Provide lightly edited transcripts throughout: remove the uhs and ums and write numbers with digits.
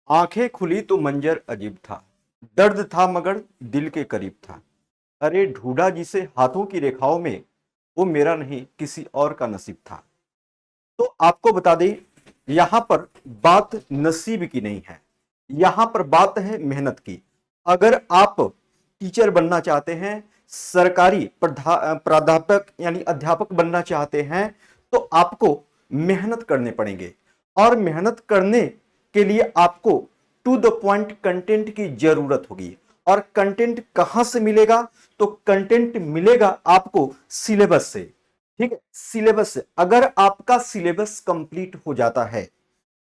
आंखें खुली तो मंजर अजीब था। दर्द था मगर दिल के करीब था। अरे ढूंढा जिसे हाथों की रेखाओं में, वो मेरा नहीं किसी और का नसीब था। तो आपको बता दें, यहां पर बात नसीब की नहीं है, यहां पर बात है मेहनत की। अगर आप टीचर बनना चाहते हैं, सरकारी प्राध्यापक यानी अध्यापक बनना चाहते हैं, तो आपको मेहनत करने पड़ेंगे। और मेहनत करने के लिए आपको टू द पॉइंट कंटेंट की जरूरत होगी। और कंटेंट कहां से मिलेगा? तो कंटेंट मिलेगा आपको सिलेबस से। ठीक है, सिलेबस से। अगर आपका सिलेबस कंप्लीट हो जाता है,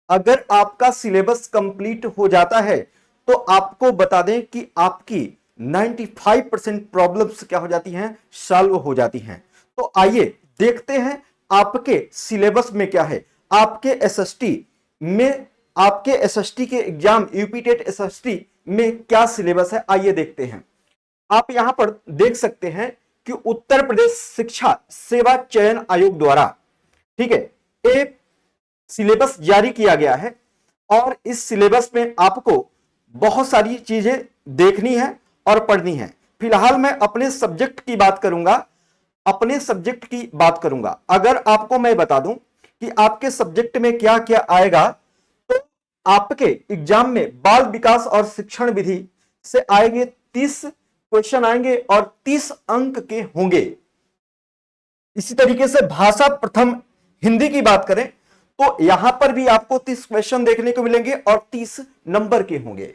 अगर आपका सिलेबस कंप्लीट हो जाता है, तो आपको बता दें कि आपकी 95% प्रॉब्लम्स क्या हो जाती हैं? सॉल्व हो जाती हैं। तो आइए देखते हैं आपके सिलेबस में क्या है। आपके एसएसटी में, आपके एसएसटी के एग्जाम यूपीटेट एसएसटी में क्या सिलेबस है, आइए देखते हैं। आप यहां पर देख सकते हैं कि उत्तर प्रदेश शिक्षा सेवा चयन आयोग द्वारा, ठीक है, एक सिलेबस जारी किया गया है। और इस सिलेबस में आपको बहुत सारी चीजें देखनी है और पढ़नी है। फिलहाल मैं अपने सब्जेक्ट की बात करूंगा, अपने सब्जेक्ट की बात करूंगा। अगर आपको मैं बता दूं कि आपके सब्जेक्ट में क्या क्या आएगा, तो आपके एग्जाम में बाल विकास और शिक्षण विधि से आएंगे 30 क्वेश्चन आएंगे और 30 अंक के होंगे। इसी तरीके से भाषा प्रथम हिंदी की बात करें तो यहां पर भी आपको 30 क्वेश्चन देखने को मिलेंगे और 30 नंबर के होंगे।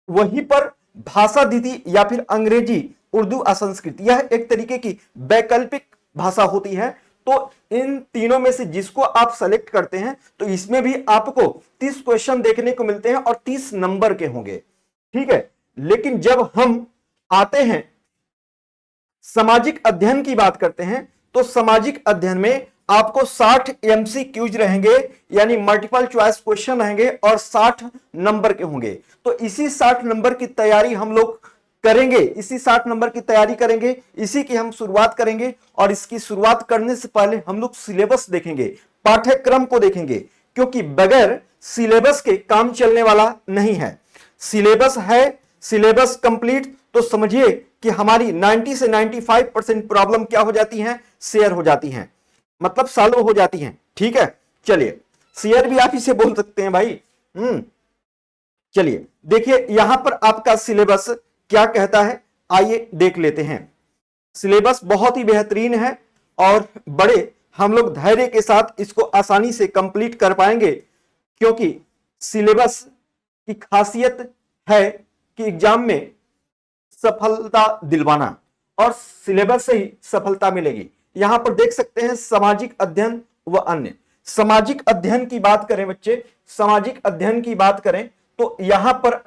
वहीं पर भाषा दीदी या फिर अंग्रेजी, उर्दू, असंस्कृत, यह एक तरीके की वैकल्पिक भाषा होती है। तो इन तीनों में से जिसको आप सेलेक्ट करते हैं, तो इसमें भी आपको 30 क्वेश्चन देखने को मिलते हैं और 30 नंबर के होंगे। ठीक है, लेकिन जब हम आते हैं सामाजिक अध्ययन की बात करते हैं, तो सामाजिक अध्ययन में आपको 60 एमसीक्यूज रहेंगे, यानी मल्टीपल चॉइस क्वेश्चन रहेंगे और 60 नंबर के होंगे। तो इसी 60 नंबर की तैयारी हम लोग करेंगे, इसी 60 नंबर की तैयारी करेंगे, इसी की हम शुरुआत करेंगे। और इसकी शुरुआत करने से पहले हम लोग सिलेबस देखेंगे, पाठ्यक्रम को देखेंगे, क्योंकि बगैर सिलेबस के काम चलने वाला नहीं है। सिलेबस है, सिलेबस कंप्लीट, तो समझिए कि हमारी 90 से 95% प्रॉब्लम क्या हो जाती हैं? शेयर हो जाती हैं, मतलब सॉल्व हो जाती हैं। ठीक है, चलिए, शेयर भी आप इसे बोल सकते हैं भाई। चलिए देखिए यहां पर आपका सिलेबस क्या कहता है, आइए देख लेते हैं। सिलेबस बहुत ही बेहतरीन है और बड़े हम लोग धैर्य के साथ इसको आसानी से कंप्लीट कर पाएंगे, क्योंकि सिलेबस की खासियत है कि एग्जाम में सफलता दिलवाना, और सिलेबस से ही सफलता मिलेगी। यहां पर देख सकते हैं सामाजिक अध्ययन व अन्य। सामाजिक अध्ययन की बात करें बच्चे, सामाजिक अध्ययन की बात करें तो यहां पर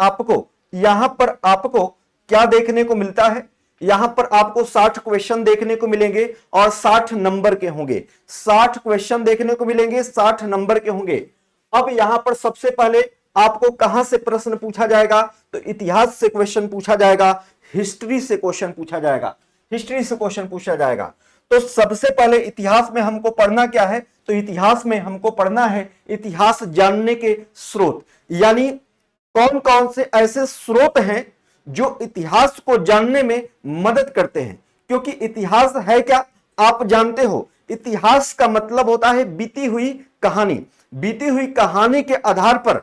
आपको क्या देखने को मिलता है? यहां पर आपको 60 क्वेश्चन देखने को मिलेंगे और 60 नंबर के होंगे। 60 क्वेश्चन देखने को मिलेंगे, 60 नंबर के होंगे। अब यहां पर सबसे पहले आपको कहां से प्रश्न पूछा जाएगा? तो इतिहास से क्वेश्चन पूछा जाएगा, हिस्ट्री से क्वेश्चन पूछा जाएगा, हिस्ट्री से क्वेश्चन पूछा जाएगा। तो सबसे पहले इतिहास में हमको पढ़ना क्या है? तो इतिहास में हमको पढ़ना है इतिहास जानने के स्रोत, यानी कौन कौन से ऐसे स्रोत हैं जो इतिहास को जानने में मदद करते हैं। क्योंकि इतिहास है क्या, आप जानते हो, इतिहास का मतलब होता है बीती हुई कहानी। बीती हुई कहानी के आधार पर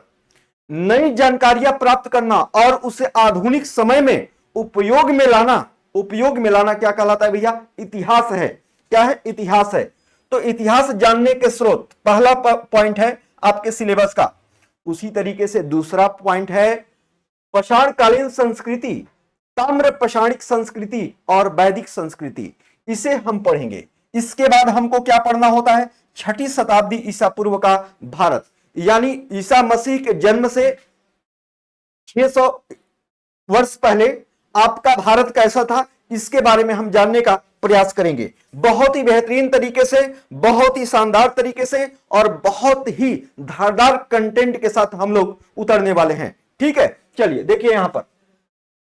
नई जानकारियां प्राप्त करना और उसे आधुनिक समय में उपयोग में लाना, उपयोग में लाना क्या कहलाता है भैया? इतिहास है। क्या है? इतिहास है। तो इतिहास जानने के स्रोत पहला पॉइंट है आपके सिलेबस का। उसी तरीके से दूसरा पॉइंट है पाषाणकालीन संस्कृति, ताम्र पाषाणिक संस्कृति और वैदिक संस्कृति, इसे हम पढ़ेंगे। इसके बाद हमको क्या पढ़ना होता है? 6ठी शताब्दी ईसा पूर्व का भारत, यानी ईसा मसीह के जन्म से 600 वर्ष पहले आपका भारत कैसा था, इसके बारे में हम जानने का प्रयास करेंगे। बहुत ही बेहतरीन तरीके से, बहुत ही शानदार तरीके से और बहुत ही धारदार कंटेंट के साथ हम लोग उतरने वाले हैं। ठीक है, चलिए देखिए यहां पर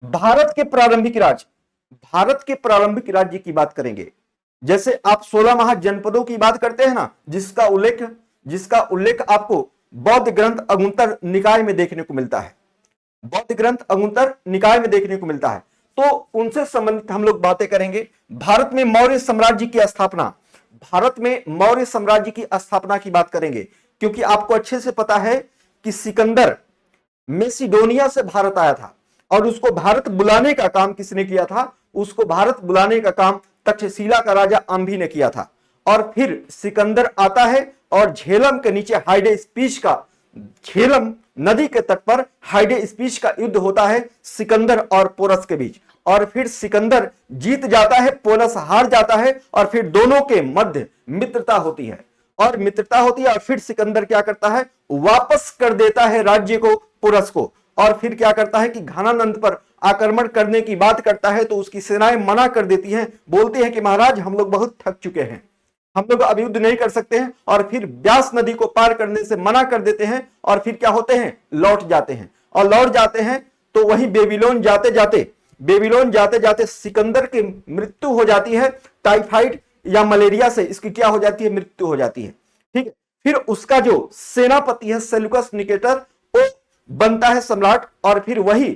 भारत के प्रारंभिक राज्य, भारत के प्रारंभिक राज्य की बात करेंगे। जैसे आप 16 महाजनपदों की बात करते हैं ना, जिसका उल्लेख आपको बौद्ध ग्रंथ अगुंतर निकाय में देखने को मिलता है। बौद्ध ग्रंथ अगुंतर निकाय में देखने को मिलता है। तो उनसे संबंधित हम लोग बातें करेंगे। भारत में मौर्य साम्राज्य की स्थापना, भारत में मौर्य साम्राज्य की स्थापना की बात करेंगे, क्योंकि आपको अच्छे से पता है कि सिकंदर मेसिडोनिया से भारत आया था और उसको भारत बुलाने का काम किसने किया था? उसको भारत बुलाने का काम तक्षशिला का राजा अम्भी ने किया था। और फिर सिकंदर आता है और झेलम के नीचे हाइडे स्पीच का, झेलम नदी के तट पर हाइडे स्पीच का युद्ध होता है सिकंदर और पोरस के बीच, और फिर सिकंदर जीत जाता है, पोरस हार जाता है, और फिर दोनों के मध्य मित्रता होती है और फिर सिकंदर क्या करता है? वापस कर देता है राज्य को पोरस को, और फिर क्या करता है कि घनानंद पर आक्रमण करने की बात करता है। तो उसकी सेनाएं मना कर देती हैं, बोलती हैं कि महाराज हम लोग बहुत थक चुके हैं, हम लोग अब युद्ध नहीं कर सकते हैं, और फिर ब्यास नदी को पार करने से मना कर देते हैं, और फिर क्या होते हैं? लौट जाते हैं। और लौट जाते हैं तो वहीं बेबीलोन जाते जाते सिकंदर की मृत्यु हो जाती है, टाइफाइड या मलेरिया से इसकी क्या हो जाती है? मृत्यु हो जाती है। ठीक है, फिर उसका जो सेनापति है सेल्यूकस निकेटर, वो बनता है सम्राट, और फिर वही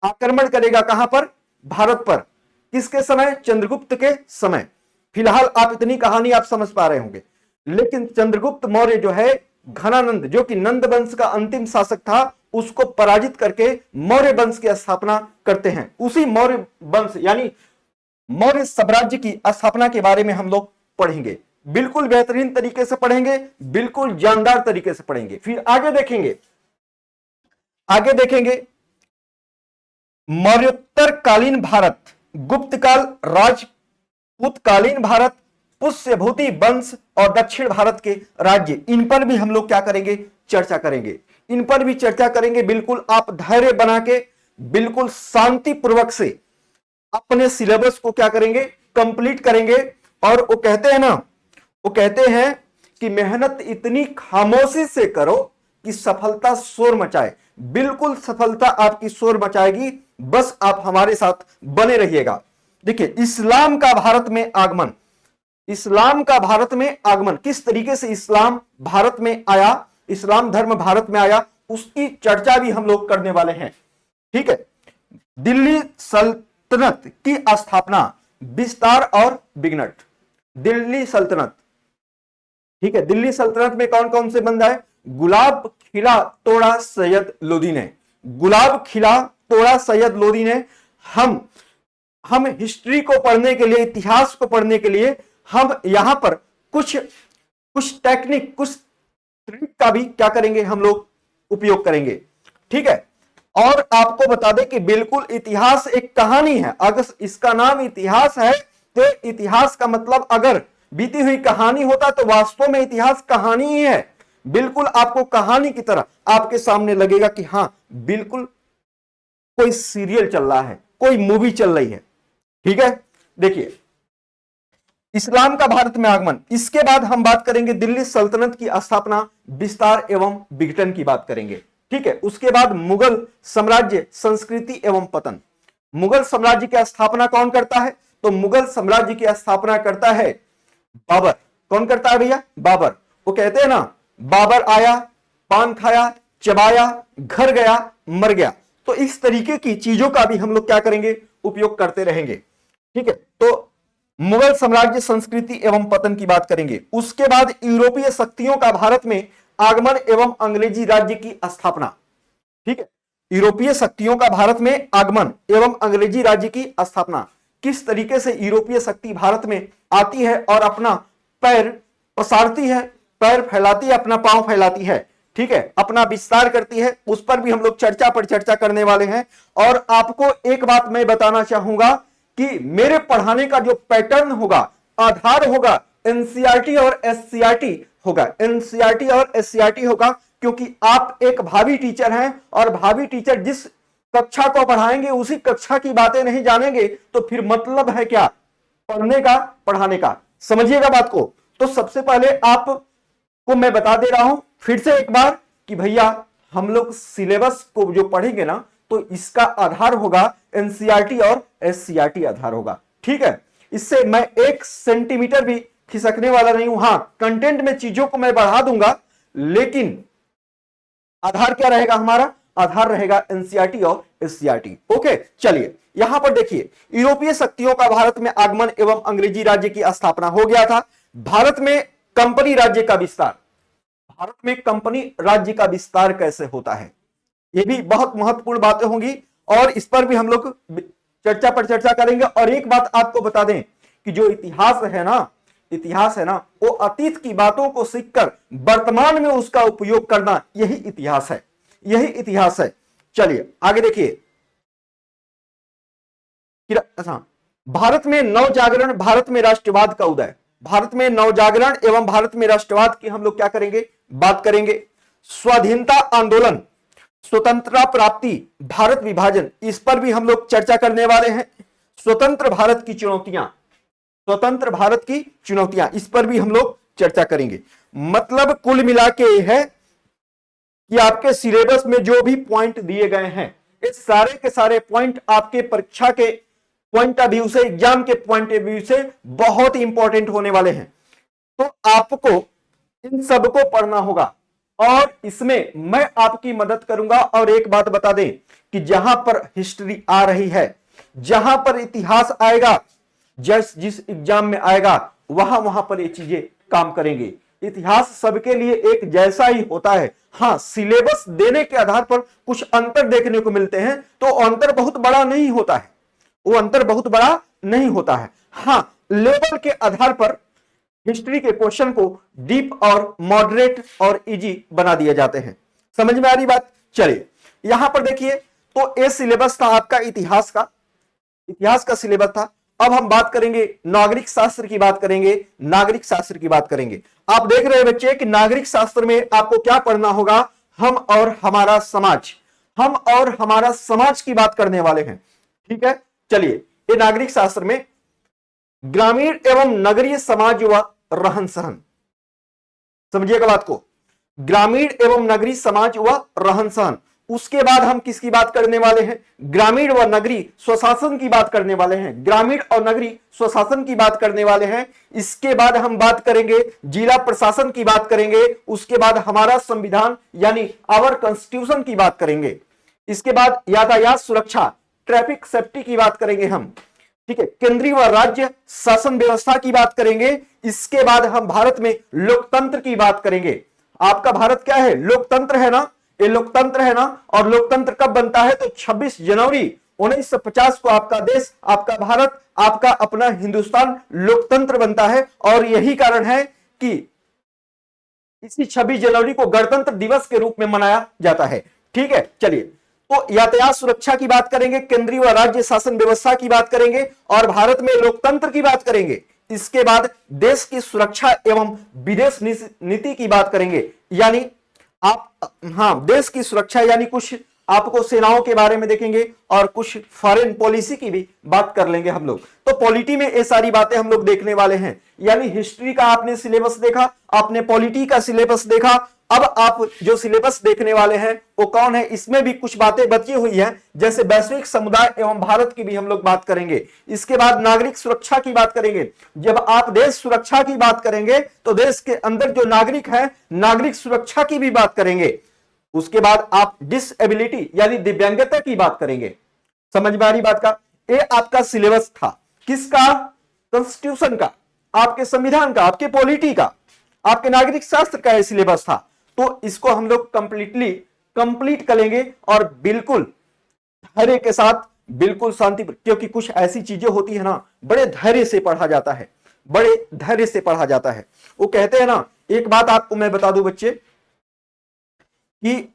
आक्रमण करेगा कहां पर? भारत पर। किसके समय? चंद्रगुप्त के समय। फिलहाल आप इतनी कहानी आप समझ पा रहे होंगे, लेकिन चंद्रगुप्त मौर्य जो है, घनानंद जो कि नंद वंश का अंतिम शासक था, उसको पराजित करके मौर्य वंश की स्थापना करते हैं। उसी मौर्य वंश यानी मौर्य साम्राज्य की स्थापना के बारे में हम लोग पढ़ेंगे, बिल्कुल बेहतरीन तरीके से पढ़ेंगे, बिल्कुल जानदार तरीके से पढ़ेंगे। फिर आगे देखेंगे मौर्योत्तरकालीन भारत, गुप्तकाल, राजपूतकालीन भारत, पुष्यभूति वंश और दक्षिण भारत के राज्य, इन पर भी हम लोग क्या करेंगे? चर्चा करेंगे। इन पर भी चर्चा करेंगे। बिल्कुल आप धैर्य बना के बिल्कुल शांतिपूर्वक से अपने सिलेबस को क्या करेंगे? कंप्लीट करेंगे। और वो कहते हैं कि मेहनत इतनी खामोशी से करो कि सफलता शोर मचाए। बिल्कुल सफलता आपकी शोर मचाएगी, बस आप हमारे साथ बने रहिएगा। देखिए, इस्लाम का भारत में आगमन, किस तरीके से इस्लाम भारत में आया, इस्लाम धर्म भारत में आया, उसकी चर्चा भी हम लोग करने वाले हैं। ठीक है, दिल्ली सल्तनत की स्थापना, विस्तार और विघटन। दिल्ली सल्तनत, ठीक है, दिल्ली सल्तनत में कौन कौन से बंदा है? गुलाब खिला तोड़ा सैयद लोदी ने, गुलाब खिला तोड़ा सैयद लोदी ने। हम हिस्ट्री को पढ़ने के लिए, इतिहास को पढ़ने के लिए हम यहां पर कुछ टेक्निक, कुछ ट्रिक का भी क्या करेंगे? हम लोग उपयोग करेंगे। ठीक है, और आपको बता दें कि बिल्कुल इतिहास एक कहानी है। अगर इसका नाम इतिहास है तो इतिहास का मतलब अगर बीती हुई कहानी होता तो वास्तव में इतिहास कहानी ही है। बिल्कुल आपको कहानी की तरह आपके सामने लगेगा कि हां बिल्कुल कोई सीरियल चल रहा है, कोई मूवी चल रही है। ठीक है, देखिए इस्लाम का भारत में आगमन, इसके बाद हम बात करेंगे दिल्ली सल्तनत की स्थापना, विस्तार एवं विघटन की बात करेंगे। ठीक है, उसके बाद मुगल साम्राज्य, संस्कृति एवं पतन। मुगल साम्राज्य की स्थापना कौन करता है? तो मुगल साम्राज्य की स्थापना करता है बाबर। कौन करता है भैया? बाबर। वो कहते हैं ना, बाबर आया, पान खाया, चबाया, घर गया, मर गया। तो इस तरीके की चीजों का भी हम लोग क्या करेंगे? उपयोग करते रहेंगे। ठीक है, तो मुगल साम्राज्य, संस्कृति एवं पतन की बात करेंगे। उसके बाद यूरोपीय शक्तियों का भारत में आगमन एवं अंग्रेजी राज्य की स्थापना। ठीक है, यूरोपीय शक्तियों का भारत में आगमन एवं अंग्रेजी राज्य की स्थापना। किस तरीके से यूरोपीय शक्ति भारत में आती है और अपना पैर पसारती है, पैर फैलाती है, अपना पांव फैलाती है। ठीक है, अपना विस्तार करती है, उस पर भी हम लोग चर्चा करने वाले हैं। और आपको एक बात मैं बताना चाहूंगा कि मेरे पढ़ाने का जो पैटर्न होगा, आधार होगा एनसीईआरटी और एससीईआरटी होगा, एनसीईआरटी और एससीईआरटी होगा, क्योंकि आप एक भावी टीचर हैं और भावी टीचर जिस कक्षा को पढ़ाएंगे उसी कक्षा की बातें नहीं जानेंगे तो फिर मतलब है क्या पढ़ने का, पढ़ाने का। समझिएगा बात को। तो सबसे पहले आपको मैं बता दे रहा हूं फिर से एक बार कि भैया हम लोग सिलेबस को जो पढ़ेंगे ना तो इसका आधार होगा एनसीईआरटी और एससीईआरटी आधार होगा। ठीक है, इससे मैं 1 सेंटीमीटर भी खिसकने वाला नहीं हूं। हां, कंटेंट में चीजों को मैं बढ़ा दूंगा, लेकिन आधार क्या रहेगा हमारा? आधार रहेगा एनसीईआरटी और एससीईआरटी। ओके, चलिए यहां पर देखिए, यूरोपीय शक्तियों का भारत में आगमन एवं अंग्रेजी राज्य की स्थापना हो गया था। भारत में कंपनी राज्य का विस्तार, भारत में कंपनी राज्य का विस्तार कैसे होता है, ये भी बहुत महत्वपूर्ण बातें होंगी और इस पर भी हम लोग चर्चा पर चर्चा करेंगे। और एक बात आपको बता दें कि जो इतिहास है ना, वो अतीत की बातों को सीखकर वर्तमान में उसका उपयोग करना, यही इतिहास है, यही इतिहास है। चलिए आगे देखिए, भारत में नवजागरण, भारत में राष्ट्रवाद का उदय, भारत में नवजागरण एवं भारत में राष्ट्रवाद की हम लोग क्या करेंगे, बात करेंगे। स्वाधीनता आंदोलन, स्वतंत्रता प्राप्ति, भारत विभाजन, इस पर भी हम लोग चर्चा करने वाले हैं। स्वतंत्र भारत की चुनौतियां, स्वतंत्र भारत की चुनौतियां, इस पर भी हम लोग चर्चा करेंगे। मतलब कुल मिला के यह है कि आपके सिलेबस में जो भी पॉइंट दिए गए हैं, इस सारे के सारे पॉइंट आपके परीक्षा के पॉइंट ऑफ व्यू से, एग्जाम के पॉइंट ऑफ व्यू से बहुत ही इंपॉर्टेंट होने वाले हैं। तो आपको इन सबको पढ़ना होगा और इसमें मैं आपकी मदद करूंगा। और एक बात बता दें कि जहां पर हिस्ट्री आ रही है, जहां पर इतिहास आएगा, जिस एग्जाम में आएगा, वहां पर ये चीजें काम करेंगे। इतिहास सबके लिए एक जैसा ही होता है। हाँ, सिलेबस देने के आधार पर कुछ अंतर देखने को मिलते हैं, तो अंतर बहुत बड़ा नहीं होता है, वो अंतर बहुत बड़ा नहीं होता है। हाँ, लेवल के आधार पर हिस्ट्री के क्वेश्चन को डीप और मॉडरेट और इजी बना दिए जाते हैं। समझ में आ रही बात? चलिए यहां पर देखिए, तो ये सिलेबस था आपका इतिहास का सिलेबस था। अब हम बात करेंगे नागरिक शास्त्र की, बात करेंगे नागरिक शास्त्र की बात करेंगे। आप देख रहे हैं बच्चे कि नागरिक शास्त्र में आपको क्या पढ़ना होगा, हम और हमारा समाज, हम और हमारा समाज की बात करने वाले हैं। ठीक है, चलिए ये नागरिक शास्त्र में ग्रामीण एवं नगरीय समाज व रहन सहन, समझिएगा बात को, ग्रामीण एवं नगरीय समाज व रहन सहन। उसके बाद हम किसकी बात करने वाले हैं, ग्रामीण व नगरीय स्वशासन की बात करने वाले हैं, ग्रामीण और नगरीय स्वशासन की बात करने वाले हैं। इसके बाद हम बात करेंगे जिला प्रशासन की बात करेंगे। उसके बाद हमारा संविधान यानी आवर कॉन्स्टिट्यूशन की बात करेंगे। इसके बाद यातायात सुरक्षा, ट्रैफिक सेफ्टी की बात करेंगे हम। ठीक है, केंद्रीय व राज्य शासन व्यवस्था की बात करेंगे। इसके बाद हम भारत में लोकतंत्र की बात करेंगे। आपका भारत क्या है, लोकतंत्र है ना, ये लोकतंत्र है ना। और लोकतंत्र कब बनता है, तो 26 जनवरी 1950 को आपका देश, आपका भारत, आपका अपना हिंदुस्तान लोकतंत्र बनता है। और यही कारण है कि इसी 26 जनवरी को गणतंत्र दिवस के रूप में मनाया जाता है। ठीक है, चलिए तो यातायात सुरक्षा की बात करेंगे, केंद्रीय व राज्य शासन व्यवस्था की बात करेंगे और भारत में लोकतंत्र की बात करेंगे। इसके बाद देश की सुरक्षा एवं विदेश नीति की बात करेंगे, यानी आप, हाँ, देश की सुरक्षा यानी कुछ आपको सेनाओं के बारे में देखेंगे और कुछ फॉरेन पॉलिसी की भी बात कर लेंगे हम लोग। तो पॉलिटी में ये सारी बातें हम लोग देखने वाले हैं। यानी हिस्ट्री का आपने सिलेबस देखा, आपने पॉलिटी का सिलेबस देखा, अब आप जो सिलेबस देखने वाले हैं वो कौन है, इसमें भी कुछ बातें बची हुई हैं, जैसे वैश्विक समुदाय एवं भारत की भी हम लोग बात करेंगे। इसके बाद नागरिक सुरक्षा की बात करेंगे। जब आप देश सुरक्षा की बात करेंगे तो देश के अंदर जो नागरिक है, नागरिक सुरक्षा की भी बात करेंगे। उसके बाद आप डिसएबिलिटी यानी दिव्यांगता की बात करेंगे। समझ में आ रही बात का? ये आपका सिलेबस था, किसका, कॉन्स्टिट्यूशन का, आपके संविधान का, आपके पॉलिटी का, आपके नागरिक शास्त्र का सिलेबस था। तो इसको हम लोग कंप्लीट करेंगे और बिल्कुल धैर्य के साथ, बिल्कुल शांति, क्योंकि कुछ ऐसी चीजें होती है ना, बड़े धैर्य से पढ़ा जाता है, बड़े धैर्य से पढ़ा जाता है। वो कहते हैं ना, एक बात आपको मैं बता दूं बच्चे कि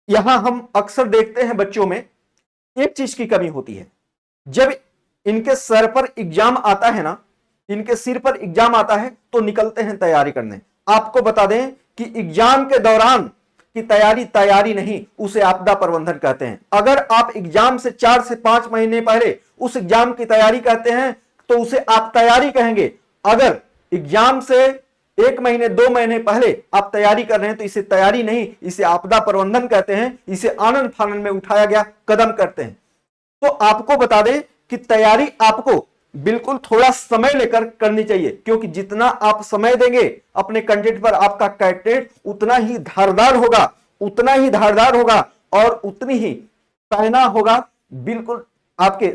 यहां हम अक्सर देखते हैं बच्चों में एक चीज की कमी होती है। जब इनके सर पर एग्जाम आता है ना, इनके सिर पर एग्जाम आता है तो निकलते हैं तैयारी करने। आपको बता दें कि एग्जाम के दौरान की तैयारी नहीं, उसे आपदा प्रबंधन कहते हैं। अगर आप एग्जाम से 4 से 5 महीने पहले उस एग्जाम की तैयारी करते हैं तो उसे आप तैयारी कहेंगे। अगर एग्जाम से 1 महीने 2 महीने पहले आप तैयारी कर रहे हैं तो इसे तैयारी नहीं, इसे आपदा प्रबंधन कहते हैं। इसे आनन फानन में उठाया गया कदम करते हैं। तो आपको बता दें कि तैयारी आपको बिल्कुल थोड़ा समय लेकर करनी चाहिए, क्योंकि जितना आप समय देंगे अपने कंटेंट पर, आपका कंटेंट उतना ही धारदार होगा, उतना ही धारदार होगा और उतनी ही कहना होगा बिल्कुल आपके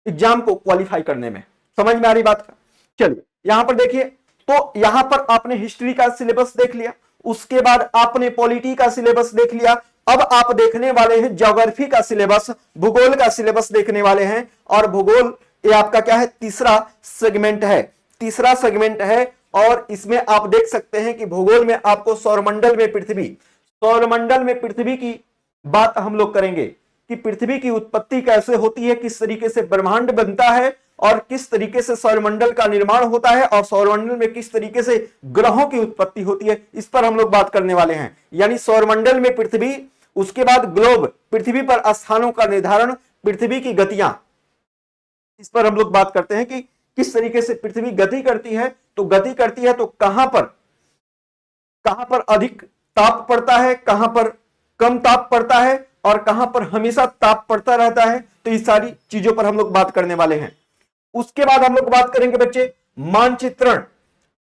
एग्जाम को क्वालिफाई करने में। समझ में आ रही बात का? चलिए यहां पर देखिए, तो यहां पर आपने हिस्ट्री का सिलेबस देख लिया, उसके बाद आपने पॉलिटी का सिलेबस देख लिया, अब आप देखने वाले हैं ज्योग्राफी का सिलेबस, भूगोल का सिलेबस देखने वाले हैं। और भूगोल ये आपका क्या है, तीसरा सेगमेंट है, तीसरा सेगमेंट है। और इसमें आप देख सकते हैं कि भूगोल में आपको सौरमंडल में पृथ्वी, सौरमंडल में पृथ्वी की बात हम लोग करेंगे कि पृथ्वी की उत्पत्ति कैसे होती है, किस तरीके से ब्रह्मांड बनता है और किस तरीके से सौरमंडल का निर्माण होता है और सौरमंडल में किस तरीके से ग्रहों की उत्पत्ति होती है, इस पर हम लोग बात करने वाले हैं। यानी सौरमंडल में पृथ्वी, उसके बाद ग्लोब, पृथ्वी पर स्थानों का निर्धारण, पृथ्वी की गतियां, इस पर हम लोग बात करते हैं कि किस तरीके से पृथ्वी गति करती है। तो गति करती है तो कहां पर अधिक ताप पड़ता है, कहां पर कम ताप पड़ता है और कहां पर हमेशा ताप पड़ता रहता है। तो इस सारी चीजों पर हम लोग बात करने वाले हैं। उसके बाद हम लोग बात करेंगे बच्चे मानचित्रण,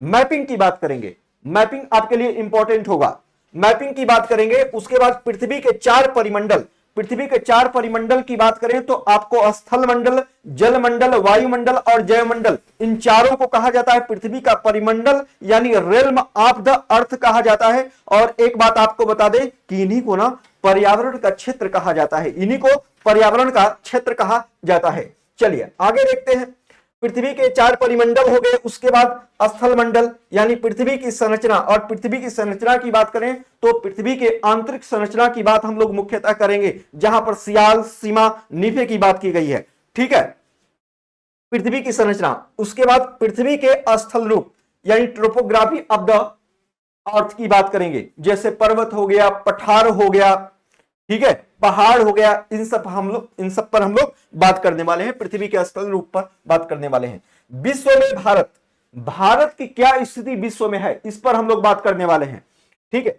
मैपिंग की बात करेंगे। मैपिंग आपके लिए इंपॉर्टेंट होगा, मैपिंग की बात करेंगे। उसके बाद पृथ्वी के 4 परिमंडल, पृथ्वी के 4 परिमंडल की बात करें तो आपको स्थल मंडल, जल मंडल, वायुमंडल और जैवमंडल, इन चारों को कहा जाता है पृथ्वी का परिमंडल, यानी रेल्म ऑफ द अर्थ कहा जाता है। और एक बात आपको बता दें कि इन्हीं को ना पर्यावरण का क्षेत्र कहा जाता है, इन्हीं को पर्यावरण का क्षेत्र कहा जाता है। चलिए आगे देखते हैं। पृथ्वी के 4 परिमंडल हो गए, उसके बाद स्थल मंडल यानी पृथ्वी की संरचना। और पृथ्वी की संरचना की बात करें तो पृथ्वी के आंतरिक संरचना की बात हम लोग मुख्यतः करेंगे, जहां पर सियाल, सीमा, नीफे की बात की गई है। ठीक है, पृथ्वी की संरचना। उसके बाद पृथ्वी के स्थल रूप यानी ट्रोपोग्राफी ऑफ द अर्थ की बात करेंगे, जैसे पर्वत हो गया, पठार हो गया, ठीक है, पहाड़ हो गया, इन सब पर हम लोग बात करने वाले हैं, पृथ्वी के स्थल रूप पर बात करने वाले हैं। विश्व में भारत की क्या स्थिति विश्व में है, इस पर हम लोग बात करने वाले हैं। ठीक है,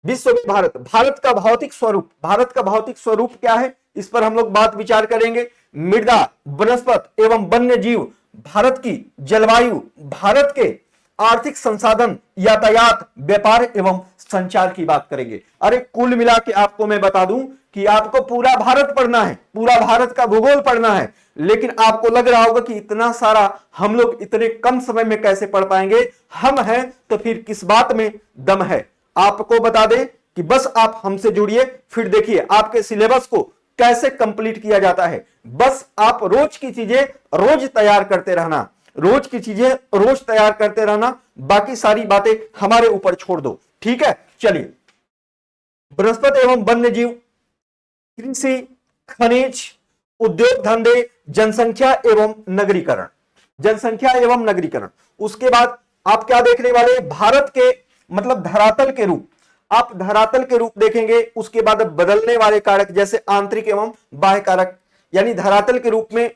विश्व में भारत का भौतिक स्वरूप, भारत का भौतिक स्वरूप क्या है, इस पर हम लोग बात विचार करेंगे। मृदा, वनस्पति एवं वन्य जीव, भारत की जलवायु, भारत के आर्थिक संसाधन, यातायात, व्यापार एवं संचार की बात करेंगे। अरे कुल मिला के आपको मैं बता दूं कि आपको पूरा भारत पढ़ना है, पूरा भारत का भूगोल पढ़ना है, लेकिन आपको लग रहा होगा कि इतना सारा हम लोग इतने कम समय में कैसे पढ़ पाएंगे। हम हैं तो फिर किस बात में दम है। आपको बता दें कि बस आप हमसे जुड़िए, फिर देखिए आपके सिलेबस को कैसे कंप्लीट किया जाता है। बस आप रोज की चीजें रोज तैयार करते रहना, रोज की चीजें रोज तैयार करते रहना, बाकी सारी बातें हमारे ऊपर छोड़ दो। ठीक है, चलिए वनस्पति एवं वन्य जीव, कृषि, खनिज, उद्योग धंधे, जनसंख्या एवं नगरीकरण, जनसंख्या एवं नगरीकरण। उसके बाद आप क्या देखने वाले, भारत के मतलब धरातल के रूप, आप धरातल के रूप देखेंगे। उसके बाद बदलने वाले कारक जैसे आंतरिक एवं बाह्य कारक, यानी धरातल के रूप में,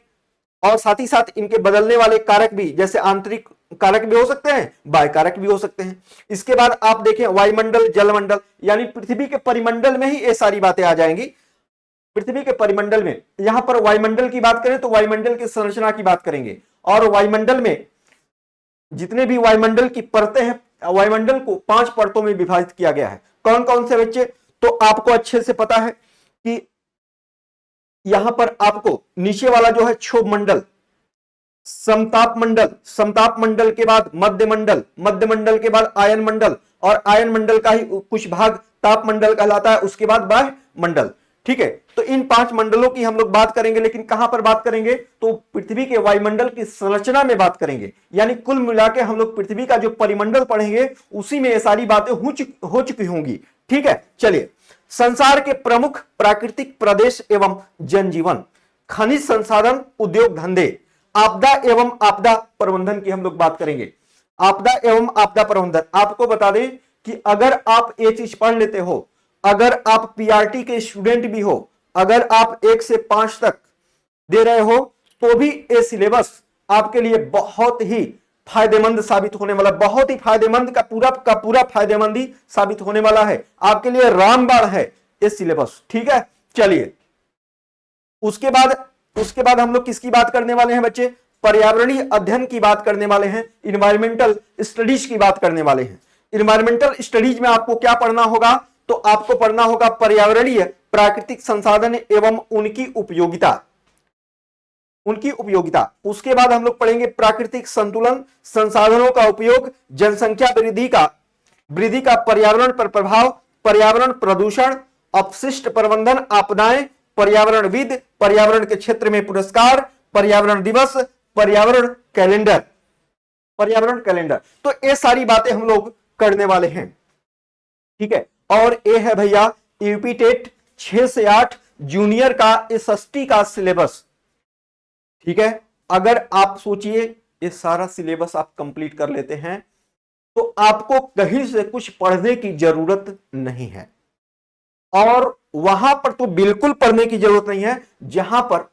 और साथ ही साथ इनके बदलने वाले कारक भी, जैसे आंतरिक कारक भी हो सकते हैं, बाह्य कारक भी हो सकते हैं। इसके बाद आप देखें वायुमंडल, जलमंडल, यानी पृथ्वी के परिमंडल में ही ये सारी बातें आ जाएंगी। पृथ्वी के परिमंडल में यहां पर वायुमंडल की बात करें तो वायुमंडल की संरचना की बात करेंगे। और वायुमंडल में जितने भी वायुमंडल की परतें हैं, वायुमंडल को 5 परतों में विभाजित किया गया है। कौन कौन से बच्चे, तो आपको अच्छे से पता है कि यहां पर आपको नीचे वाला जो है क्षोभ मंडल, समताप मंडल, समताप मंडल के बाद मध्य मंडल, मध्य मंडल के बाद आयन मंडल, और आयन मंडल का ही कुछ भाग ताप मंडल कहलाता है, उसके बाद बाह्य मंडल। ठीक है, तो इन 5 मंडलों की हम लोग बात करेंगे, लेकिन कहां पर बात करेंगे, तो पृथ्वी के वायुमंडल की संरचना में बात करेंगे। यानी कुल मिला के हम लोग पृथ्वी का जो परिमंडल पढ़ेंगे उसी में ये सारी बातें हो चुकी होंगी। ठीक है, चलिए संसार के प्रमुख प्राकृतिक प्रदेश एवं जनजीवन, खनिज संसाधन, उद्योग धंधे, आपदा एवं आपदा प्रबंधन की हम लोग बात करेंगे। आपदा एवं आपदा प्रबंधन, आपको बता दें कि अगर आप ये चीज पढ़ लेते हो, अगर आप पीआरटी के स्टूडेंट भी हो, अगर आप 1 से 5 तक दे रहे हो, तो भी ये सिलेबस आपके लिए बहुत ही फायदेमंद साबित होने वाला, बहुत ही फायदेमंद का पूरा फायदेमंद ही साबित होने वाला है। आपके लिए रामबाण है ये सिलेबस। ठीक है, चलिए उसके बाद हम लोग किसकी बात करने वाले हैं बच्चे, पर्यावरणीय अध्ययन की बात करने वाले हैं, इन्वायरमेंटल स्टडीज की बात करने वाले हैं। इन्वायरमेंटल स्टडीज में आपको क्या पढ़ना होगा तो आपको पढ़ना होगा पर्यावरणीय प्राकृतिक संसाधन एवं उनकी उपयोगिता। उसके बाद हम लोग पढ़ेंगे प्राकृतिक संतुलन, संसाधनों का उपयोग, जनसंख्या वृद्धि का पर्यावरण पर प्रभाव, पर्यावरण प्रदूषण, अपशिष्ट प्रबंधन, आपदाएं, पर्यावरणविद, पर्यावरण के क्षेत्र में पुरस्कार, पर्यावरण दिवस, पर्यावरण कैलेंडर। तो ये सारी बातें हम लोग करने वाले हैं, ठीक है। और ये है भैया यूपी टेट 6 से 8 जूनियर का एसएसटी का सिलेबस, ठीक है। अगर आप सोचिए ये सारा सिलेबस आप कंप्लीट कर लेते हैं तो आपको कहीं से कुछ पढ़ने की जरूरत नहीं है, और वहां पर तो बिल्कुल पढ़ने की जरूरत नहीं है जहां पर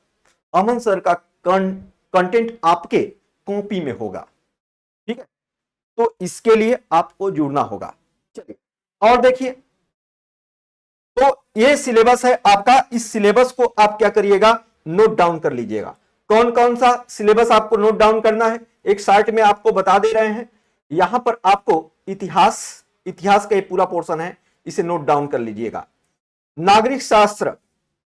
अमन सर का कंटेंट आपके कॉपी में होगा, ठीक है। तो इसके लिए आपको जुड़ना होगा। चलिए और देखिए, तो ये सिलेबस है आपका। इस सिलेबस को आप क्या करिएगा, नोट डाउन कर लीजिएगा। कौन कौन सा सिलेबस आपको नोट डाउन करना है, एक चार्ट में आपको बता दे रहे हैं। यहां पर आपको इतिहास का ये पूरा पोर्शन है, इसे नोट डाउन कर लीजिएगा। नागरिक शास्त्र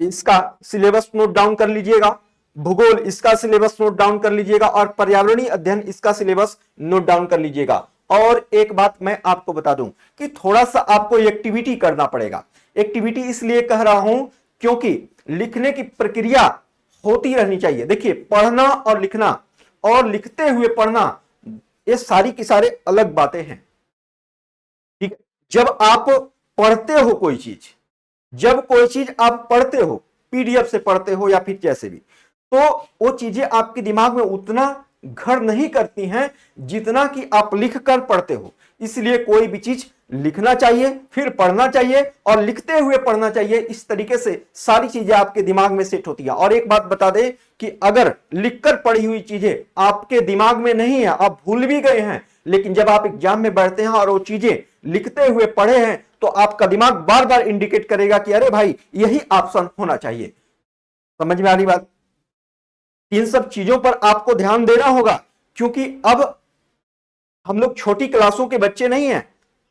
इसका सिलेबस नोट डाउन कर लीजिएगा। भूगोल इसका सिलेबस नोट डाउन कर लीजिएगा, और पर्यावरणीय अध्ययन इसका सिलेबस नोट डाउन कर लीजिएगा। और एक बात मैं आपको बता दूं कि थोड़ा सा आपको एक्टिविटी करना पड़ेगा। एक्टिविटी इसलिए कह रहा हूं क्योंकि लिखने की प्रक्रिया होती रहनी चाहिए। देखिए, पढ़ना और लिखना और लिखते हुए पढ़ना, ये सारी की सारे अलग बातें हैं, ठीक है। जब आप पढ़ते हो कोई चीज, जब कोई चीज आप पढ़ते हो, पीडीएफ से पढ़ते हो या फिर जैसे भी, तो वो चीजें आपके दिमाग में उतना घर नहीं करती हैं जितना कि आप लिख कर पढ़ते हो। इसलिए कोई भी चीज लिखना चाहिए, फिर पढ़ना चाहिए, और लिखते हुए पढ़ना चाहिए। इस तरीके से सारी चीजें आपके दिमाग में सेट होती है। और एक बात बता दें कि अगर लिखकर पढ़ी हुई चीजें आपके दिमाग में नहीं है, आप भूल भी गए हैं, लेकिन जब आप एग्जाम में बैठते हैं और वो चीजें लिखते हुए पढ़े हैं, तो आपका दिमाग बार बार इंडिकेट करेगा कि अरे भाई यही ऑप्शन होना चाहिए। समझ में आ रही बात? इन सब चीजों पर आपको ध्यान देना होगा, क्योंकि अब हम लोग छोटी क्लासों के बच्चे नहीं हैं,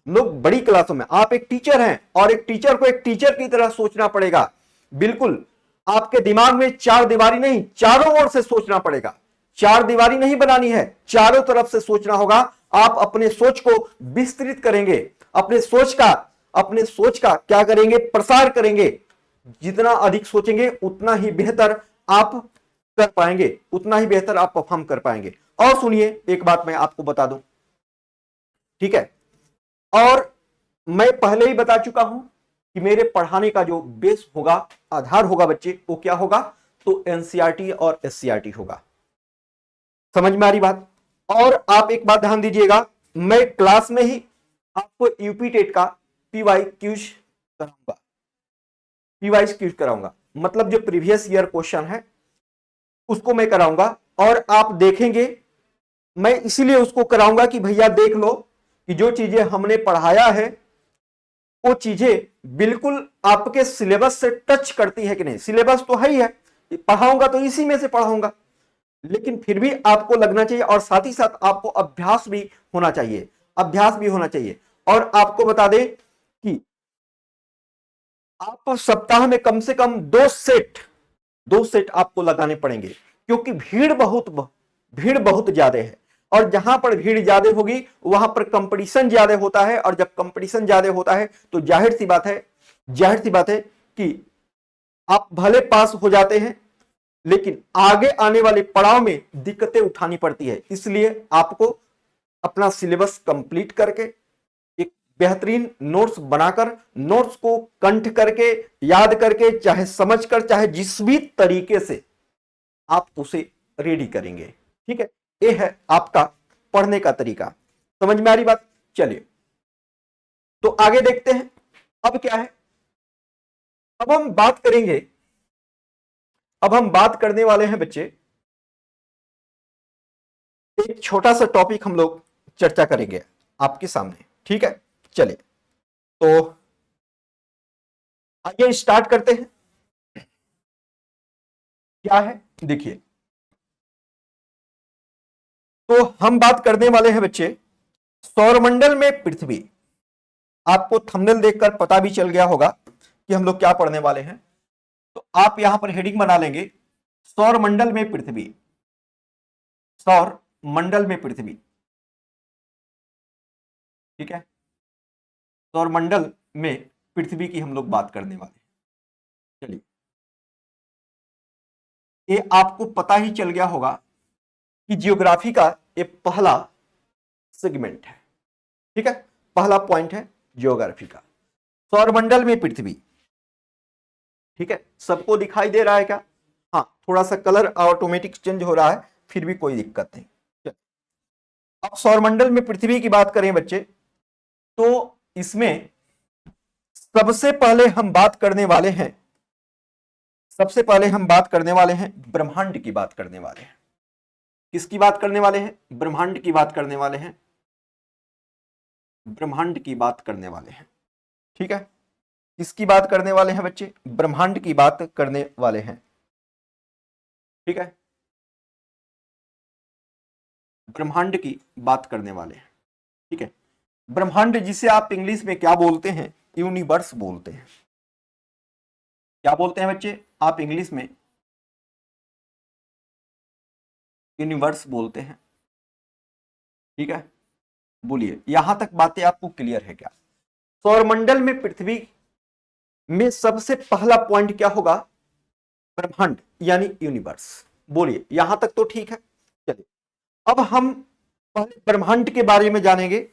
हम लोग बड़ी क्लासों में। आप एक टीचर हैं, और एक टीचर को एक टीचर की तरह सोचना पड़ेगा। बिल्कुल आपके दिमाग में चार दीवारी नहीं, चारों ओर से सोचना पड़ेगा। चार दीवारी नहीं बनानी है, चारों तरफ से सोचना होगा। आप अपने सोच को विस्तृत करेंगे, अपने सोच का क्या करेंगे, प्रसार करेंगे। जितना अधिक सोचेंगे उतना ही बेहतर आप कर पाएंगे, उतना ही बेहतर आप परफॉर्म कर पाएंगे। और सुनिए, एक बात मैं आपको बता दूं, ठीक है, और मैं पहले ही बता चुका हूं कि मेरे पढ़ाने का जो बेस होगा, आधार होगा बच्चे, वो क्या होगा, तो एनसीईआरटी और एससीईआरटी होगा। समझ में आ रही बात? और आप एक बात ध्यान दीजिएगा, मैं क्लास में ही आपको यूपी टेट का पीवाई क्यूज कराऊंगा। मतलब जो प्रीवियस ईयर क्वेश्चन है उसको मैं कराऊंगा, और आप देखेंगे। मैं इसीलिए उसको कराऊंगा कि भैया देख लो कि जो चीजें हमने पढ़ाया है वो चीजें बिल्कुल आपके सिलेबस से टच करती है कि नहीं। सिलेबस तो है ही है, पढ़ाऊंगा तो इसी में से पढ़ाऊंगा, लेकिन फिर भी आपको लगना चाहिए, और साथ ही साथ आपको अभ्यास भी होना चाहिए, और आपको बता दें कि आप सप्ताह में कम से कम 2 सेट आपको लगाने पड़ेंगे, क्योंकि भीड़ बहुत ज्यादा है, और जहां पर भीड़ ज्यादा होगी वहां पर कंपटीशन ज्यादा होता है। और जब कंपटीशन ज्यादा होता है तो जाहिर सी बात है कि आप भले पास हो जाते हैं, लेकिन आगे आने वाले पड़ाव में दिक्कतें उठानी पड़ती है। इसलिए आपको अपना सिलेबस कंप्लीट करके, एक बेहतरीन नोट्स बनाकर, नोट्स को कंठ करके, याद करके, चाहे समझकर, चाहे जिस भी तरीके से आप उसे रेडी करेंगे, ठीक है। ये है आपका पढ़ने का तरीका। समझ में आ रही बात? चलिए तो आगे देखते हैं। अब क्या है, अब हम बात करने वाले हैं बच्चे, एक छोटा सा टॉपिक हम लोग चर्चा करेंगे आपके सामने, ठीक है। चलिए तो आइए स्टार्ट करते हैं। क्या है देखिए, तो हम बात करने वाले हैं बच्चे, सौरमंडल में पृथ्वी आपको थंबनेल देखकर पता भी चल गया होगा कि हम लोग क्या पढ़ने वाले हैं। तो आप यहां पर हेडिंग बना लेंगे, सौर मंडल में पृथ्वी, सौर मंडल में पृथ्वी। ठीक है, सौर मंडल में पृथ्वी की हम लोग बात करने वाले हैं। चलिए, ये आपको पता ही चल गया होगा कि जियोग्राफी का ये पहला सेगमेंट है। ठीक है, पहला पॉइंट है जियोग्राफी का, सौरमंडल में पृथ्वी। ठीक है, सबको दिखाई दे रहा है क्या? हाँ, थोड़ा सा कलर ऑटोमेटिक चेंज हो रहा है, फिर भी कोई दिक्कत नहीं। अब सौरमंडल में पृथ्वी की बात करें बच्चे, तो इसमें सबसे पहले हम बात करने वाले हैं, सबसे पहले हम बात करने वाले हैं ब्रह्मांड की बात करने वाले हैं। किसकी बात करने वाले हैं? ब्रह्मांड की बात करने वाले हैं, ब्रह्मांड की बात करने वाले हैं। ठीक है, किसकी बात करने वाले हैं बच्चे? ब्रह्मांड की बात करने वाले हैं। ठीक है, ब्रह्मांड की बात करने वाले हैं। ठीक है, ब्रह्मांड जिसे आप इंग्लिश में क्या बोलते हैं? यूनिवर्स बोलते हैं। क्या बोलते हैं बच्चे आप इंग्लिश में? यूनिवर्स बोलते हैं। ठीक है, बोलिए, यहां तक बातें आपको क्लियर है क्या? सौरमंडल में पृथ्वी में सबसे पहला पॉइंट क्या होगा? ब्रह्मांड यानी यूनिवर्स। बोलिए, यहां तक तो ठीक है। चलिए, अब हम पहले ब्रह्मांड के बारे में जानेंगे,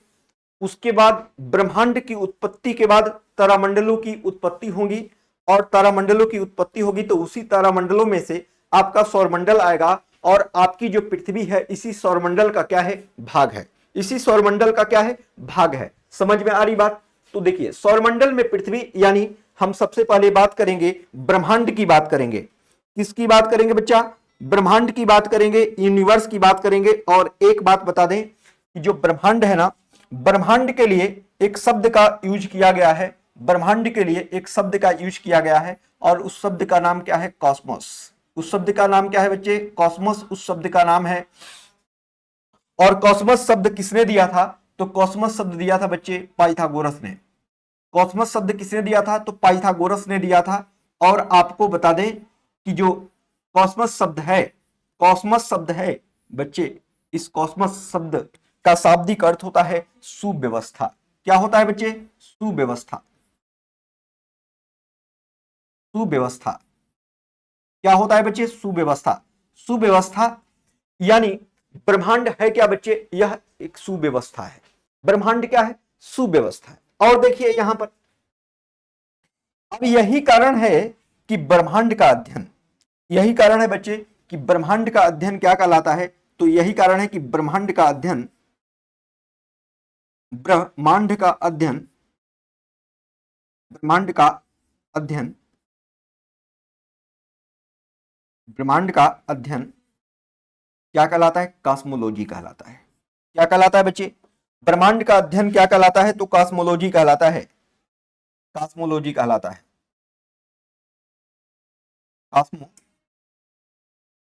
उसके बाद ब्रह्मांड की उत्पत्ति के बाद तारामंडलों की उत्पत्ति होगी, और तारामंडलों की उत्पत्ति होगी तो उसी तारामंडलों में से आपका सौरमंडल आएगा, और आपकी जो पृथ्वी है इसी सौरमंडल का क्या है? भाग है। इसी सौरमंडल का क्या है? भाग है। समझ में आ रही बात? तो देखिए, सौरमंडल में पृथ्वी यानी हम सबसे पहले बात करेंगे ब्रह्मांड की बात करेंगे। किसकी बात करेंगे बच्चा? ब्रह्मांड की बात करेंगे, यूनिवर्स की बात करेंगे। और एक बात बता दें कि जो ब्रह्मांड है ना, ब्रह्मांड के लिए एक शब्द का यूज किया गया है, ब्रह्मांड के लिए एक शब्द का यूज किया गया है, और उस शब्द का नाम क्या है? कॉस्मोस। उस शब्द का नाम क्या है बच्चे? कॉस्मोस उस शब्द का नाम है। और कॉस्मोस शब्द किसने दिया था? तो कॉस्मोस शब्द दिया था बच्चे पाइथागोरस ने। कॉस्मोस शब्द किसने दिया था? तो पाइथागोरस ने दिया था। और आपको बता दें कि जो कॉस्मोस शब्द है, कॉस्मोस शब्द है बच्चे, इस कॉस्मोस शब्द का शाब्दिक अर्थ होता है सुव्यवस्था। क्या होता है बच्चे? सुव्यवस्था। सुव्यवस्था क्या होता है बच्चे? सुव्यवस्था। सुव्यवस्था यानी ब्रह्मांड है क्या बच्चे? यह एक सुव्यवस्था है। ब्रह्मांड क्या है? सुव्यवस्था है। और देखिए यहां पर, अब यही कारण है कि ब्रह्मांड का अध्ययन, यही कारण है बच्चे कि ब्रह्मांड का अध्ययन क्या कहलाता है? तो यही कारण है कि ब्रह्मांड का अध्ययन, ब्रह्मांड का अध्ययन, ब्रह्मांड का अध्ययन, ब्रह्मांड का अध्ययन क्या कहलाता है? कॉस्मोलॉजी कहलाता है। क्या कहलाता है बच्चे? ब्रह्मांड का अध्ययन क्या कहलाता है? तो कॉस्मोलॉजी कहलाता है। कॉस्मोलॉजी कहलाता है।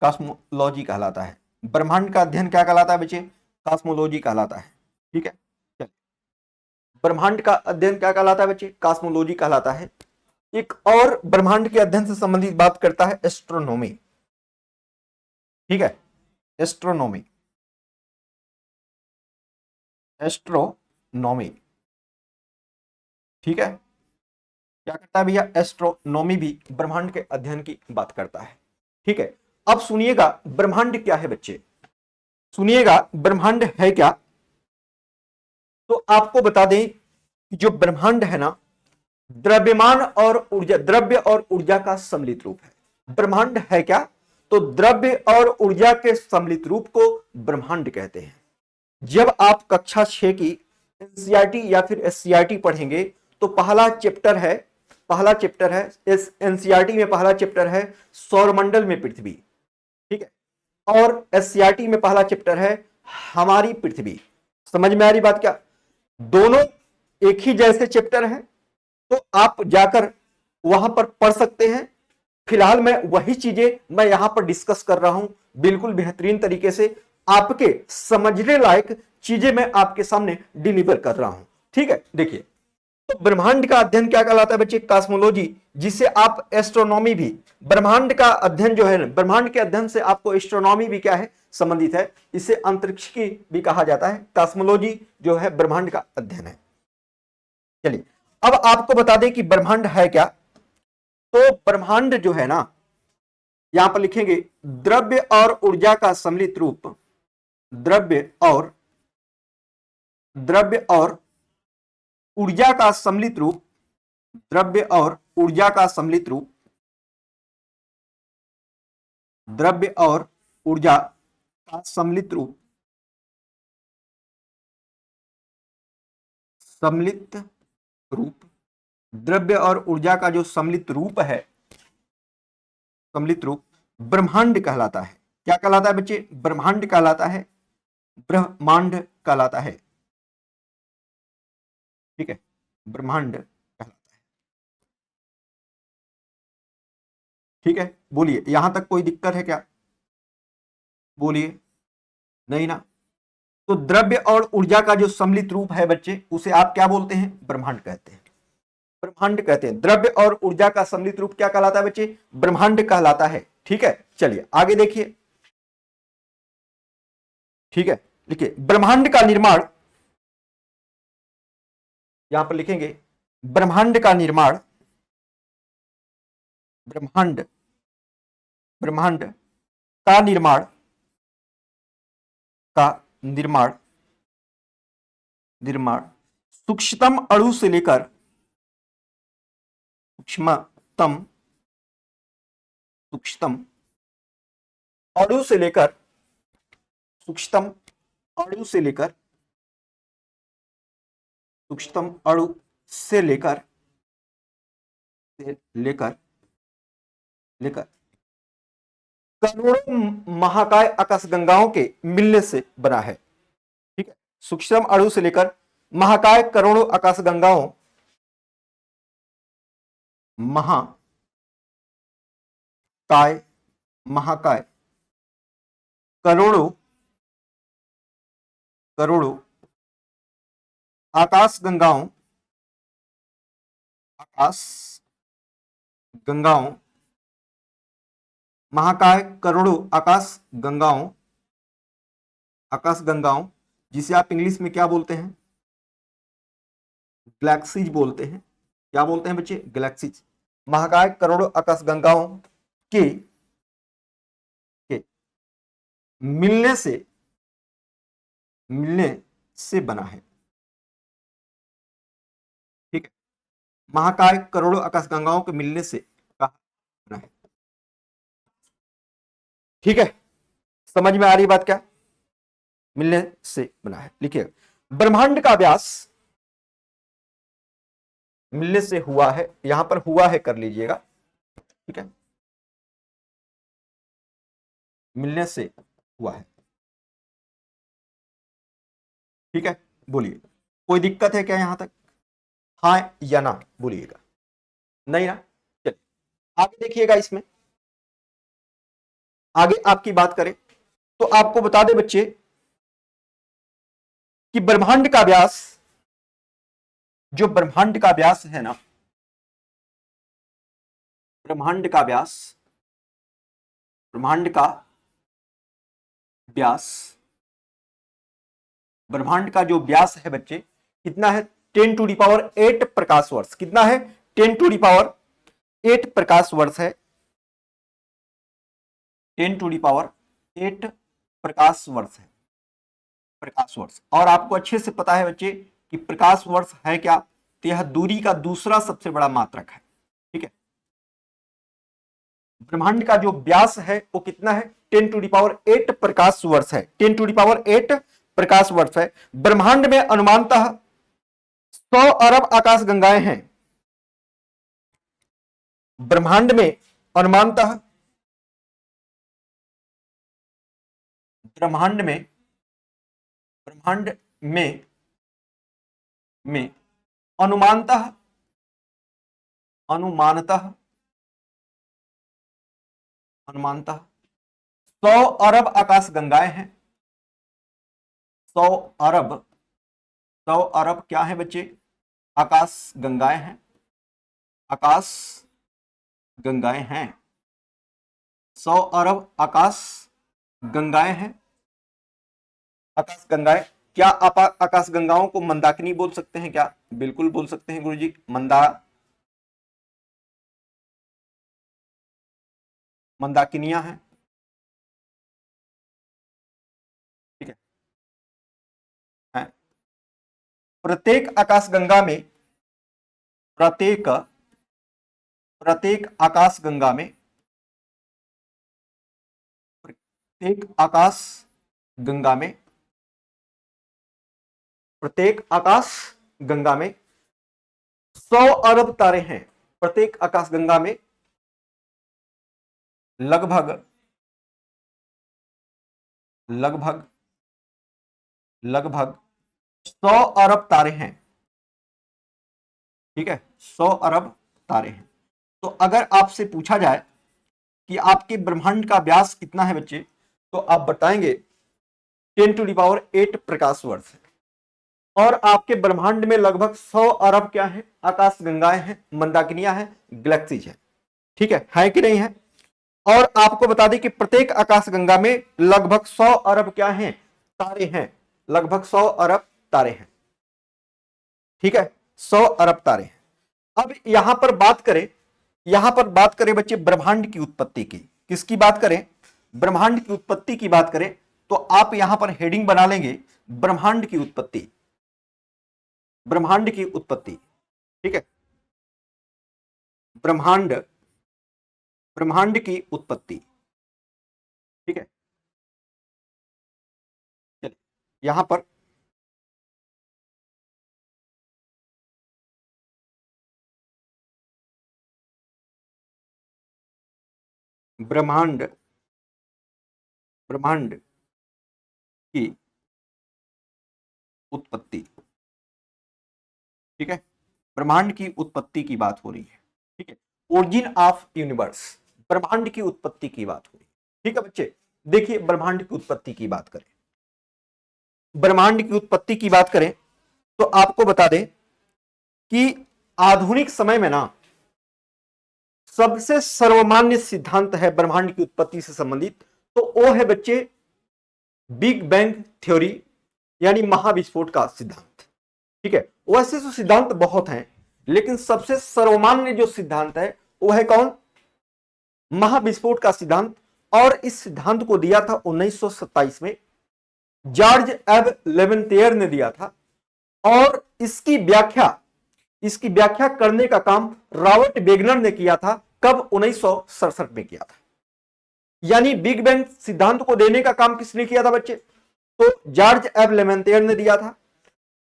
कॉस्मोलॉजी कहलाता है। ब्रह्मांड का अध्ययन क्या कहलाता है बच्चे? कॉस्मोलॉजी कहलाता है। ठीक है, चलिए, ब्रह्मांड का अध्ययन क्या कहलाता है बच्चे? कॉस्मोलॉजी कहलाता है। एक और ब्रह्मांड के अध्ययन से संबंधित बात करता है एस्ट्रोनॉमी। ठीक है, एस्ट्रोनॉमी, एस्ट्रोनॉमी। ठीक है, क्या करता है भैया? एस्ट्रोनॉमी भी ब्रह्मांड के अध्ययन की बात करता है। ठीक है, अब सुनिएगा ब्रह्मांड क्या है बच्चे, सुनिएगा ब्रह्मांड है क्या। तो आपको बता दें कि जो ब्रह्मांड है ना, द्रव्यमान और ऊर्जा, द्रव्य और ऊर्जा का सम्मिलित रूप है। ब्रह्मांड है क्या? तो द्रव्य और ऊर्जा के सम्मिलित रूप को ब्रह्मांड कहते हैं। जब आप कक्षा 6 की एनसीईआरटी या फिर एससीईआरटी पढ़ेंगे तो पहला चैप्टर है, पहला चैप्टर है इस एनसीईआरटी में, पहला चैप्टर है सौरमंडल में पृथ्वी। ठीक है, और एससीईआरटी में पहला चैप्टर है हमारी पृथ्वी। समझ में आ रही बात क्या? दोनों एक ही जैसे चैप्टर हैं, तो आप जाकर वहां पर पढ़ सकते हैं। फिलहाल मैं वही चीजें मैं यहां पर डिस्कस कर रहा हूं, बिल्कुल बेहतरीन तरीके से आपके समझने लायक चीजें मैं आपके सामने डिलीवर कर रहा हूं। ठीक है, देखिए तो ब्रह्मांड का अध्ययन क्या कहलाता है बच्चे? कॉस्मोलॉजी, जिसे आप एस्ट्रोनॉमी भी, ब्रह्मांड का अध्ययन जो है, ब्रह्मांड के अध्ययन से आपको एस्ट्रोनॉमी भी क्या है? संबंधित है। इसे अंतरिक्ष की भी कहा जाता है। कॉस्मोलॉजी जो है ब्रह्मांड का अध्ययन है। चलिए अब आपको बता दें कि ब्रह्मांड है क्या। तो ब्रह्मांड जो है ना, यहां पर लिखेंगे द्रव्य और ऊर्जा का सम्मिलित रूप, द्रव्य और ऊर्जा का सम्मिलित रूप, द्रव्य और ऊर्जा का सम्मिलित रूप, द्रव्य और ऊर्जा का सम्मिलित रूप, सम्मिलित रूप, द्रव्य और ऊर्जा का जो सम्मिलित रूप है, सम्मिलित रूप ब्रह्मांड कहलाता है। क्या कहलाता है बच्चे? ब्रह्मांड कहलाता है, ब्रह्मांड कहलाता है। ठीक है, ब्रह्मांड कहलाता है। ठीक है, बोलिए यहां तक कोई दिक्कत है क्या? बोलिए, नहीं ना। तो द्रव्य और ऊर्जा का जो सम्मिलित रूप है बच्चे, उसे आप क्या बोलते हैं? ब्रह्मांड कहते हैं। ब्रह्मांड कहते हैं। द्रव्य और ऊर्जा का सम्मिलित रूप क्या कहलाता है बच्चे? ब्रह्मांड कहलाता है। ठीक है, चलिए आगे देखिए। ठीक है, लिखिए ब्रह्मांड का निर्माण, यहां पर लिखेंगे ब्रह्मांड का निर्माण, ब्रह्मांड ब्रह्मांड का निर्माण, का निर्माण निर्माण सूक्ष्मतम अणु से लेकर, सूक्ष्मतम सूक्ष्मतम अणु से लेकर, सूक्ष्मतम अणु से लेकर, सूक्ष्मतम अणु से लेकर लेकर लेकर करोड़ों महाकाय आकाशगंगाओं के मिलने से बना है। ठीक है, सूक्ष्म अणु से लेकर महाकाय करोड़ों आकाशगंगाओं, महाकाय महाकाय करोड़ों करोड़ों आकाशगंगाओं, आकाश गंगाओं, महाकाय करोड़ों आकाश गंगाओं, आकाश गंगाओं, जिसे आप इंग्लिश में क्या बोलते हैं? गैलेक्सीज बोलते हैं। क्या बोलते हैं बच्चे? गैलेक्सीज। महाकाय करोड़ों आकाश गंगाओं के मिलने से बना है। ठीक है, महाकाय करोड़ों आकाश गंगाओं के मिलने से बना है। ठीक है, समझ में आ रही बात क्या? मिलने से बना है। लिखिएगा ब्रह्मांड का व्यास मिलने से हुआ है, यहां पर हुआ है कर लीजिएगा। ठीक है, मिलने से हुआ है। ठीक है, बोलिए कोई दिक्कत है क्या यहां तक? हाँ या ना बोलिएगा। नहीं ना, चलिए आगे देखिएगा। इसमें आगे आपकी बात करें तो आपको बता दें बच्चे कि ब्रह्मांड का व्यास, जो ब्रह्मांड का व्यास है ना, ब्रह्मांड का व्यास, ब्रह्मांड का व्यास, ब्रह्मांड का जो व्यास है बच्चे कितना है? 10⁸ प्रकाश वर्ष। कितना है? 10⁸ प्रकाश वर्ष है। 10⁸ प्रकाश वर्ष है, प्रकाश वर्ष। और आपको अच्छे से पता है बच्चे कि प्रकाश वर्ष है क्या? तो यह दूरी का दूसरा सबसे बड़ा मात्रक है। ठीक है, ब्रह्मांड का जो व्यास है वो कितना है? 10⁸ प्रकाश वर्ष है। 10⁸ प्रकाश वर्ष है। ब्रह्मांड में अनुमानतः 100 अरब आकाश गंगाएं हैं। ब्रह्मांड में अनुमानतः, ब्रह्मांड में अनुमानतः अनुमानतः 100 अरब आकाश गंगाएं हैं। 100 अरब क्या है बच्चे? आकाश गंगाएं हैं, आकाश गंगाएं हैं, 100 अरब आकाश गंगाएं हैं, आकाश गंगाएं। क्या आप आकाश गंगाओं को मंदाकिनी बोल सकते हैं क्या? बिल्कुल बोल सकते हैं गुरुजी। मंदाकिनियां हैं, ठीक है। प्रत्येक आकाशगंगा में, प्रत्येक प्रत्येक आकाशगंगा में, प्रत्येक आकाश गंगा में, प्रत्येक आकाश गंगा में 100 अरब तारे हैं। प्रत्येक आकाश गंगा में लगभग लगभग लगभग 100 अरब तारे हैं, ठीक है, 100 अरब तारे हैं। तो अगर आपसे पूछा जाए कि आपके ब्रह्मांड का व्यास कितना है बच्चे, तो आप बताएंगे 10⁸ प्रकाश वर्ष है। और आपके ब्रह्मांड में लगभग 100 अरब क्या है? आकाश गंगाएं हैं, मंदाकिनियां हैं, गैलेक्सीज है, ठीक है कि नहीं है? और आपको बता दें कि प्रत्येक आकाश गंगा में लगभग 100 अरब क्या हैं? तारे हैं, लगभग 100 अरब तारे हैं, ठीक है, 100 अरब तारे हैं। अब यहां पर बात करें बच्चे ब्रह्मांड की उत्पत्ति की। किसकी बात करें? ब्रह्मांड की उत्पत्ति की बात करें तो आप यहां पर हेडिंग बना लेंगे ब्रह्मांड की उत्पत्ति, ब्रह्मांड की उत्पत्ति, ठीक है, ब्रह्मांड ब्रह्मांड की उत्पत्ति, ठीक है। चलिए यहां पर ब्रह्मांड ब्रह्मांड की उत्पत्ति, ठीक है, ब्रह्मांड की उत्पत्ति की बात हो रही है, ठीक है, ओरिजिन ऑफ यूनिवर्स, ब्रह्मांड की उत्पत्ति की बात हो रही है, ठीक है बच्चे। देखिए ब्रह्मांड की उत्पत्ति की बात करें, ब्रह्मांड की उत्पत्ति की बात करें तो आपको बता दें कि आधुनिक समय में ना सबसे सर्वमान्य सिद्धांत है ब्रह्मांड की उत्पत्ति से संबंधित, तो वो है बच्चे बिग बैंग थ्योरी, यानी महाविस्फोट का सिद्धांत, ठीक है। वैसे तो सिद्धांत बहुत हैं, लेकिन सबसे सर्वमान्य जो सिद्धांत है वो है कौन? महाविस्फोट का सिद्धांत। और इस सिद्धांत को दिया था 1927 में जॉर्ज एब लेवेंटियर ने दिया था। और इसकी व्याख्या करने का काम रॉबर्ट वेगनर ने किया था। कब? 1967 में किया था। यानी बिग बैंग सिद्धांत को देने का काम किसने किया था बच्चे? तो जॉर्ज एब लेवेंटियर ने दिया था।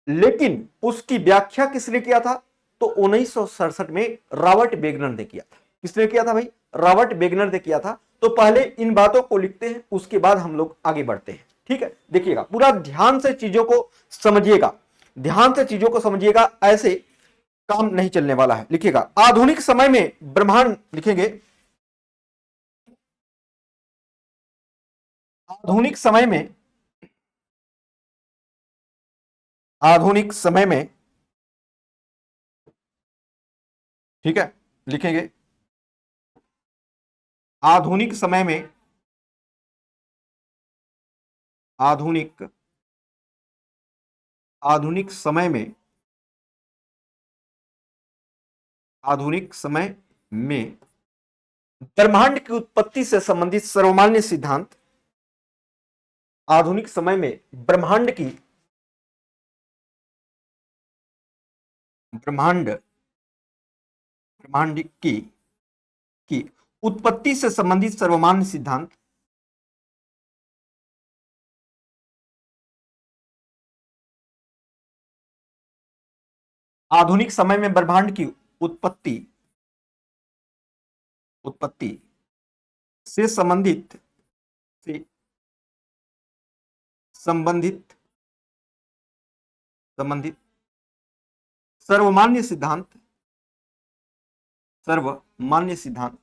लेकिन उसकी व्याख्या किसने किया था? तो 1967 में रॉबर्ट वेगनर ने किया था। किसने किया था भाई? रॉबर्ट वेगनर ने किया था। तो पहले इन बातों को लिखते हैं, उसके बाद हम लोग आगे बढ़ते हैं, ठीक है। देखिएगा, पूरा ध्यान से चीजों को समझिएगा, ध्यान से चीजों को समझिएगा, ऐसे काम नहीं चलने वाला है। लिखिएगा आधुनिक समय में ब्रह्मांड, लिखेंगे आधुनिक समय में, आधुनिक समय में, ठीक है, लिखेंगे आधुनिक समय में, आधुनिक आधुनिक समय में, आधुनिक समय में ब्रह्मांड की उत्पत्ति से संबंधित सर्वमान्य सिद्धांत, आधुनिक समय में ब्रह्मांड ब्रह्मांड की उत्पत्ति से संबंधित सर्वमान्य सिद्धांत, आधुनिक समय में ब्रह्मांड की उत्पत्ति उत्पत्ति से संबंधित से संबंधित संबंधित सर्वमान्य सिद्धांत, सर्वमान्य सिद्धांत,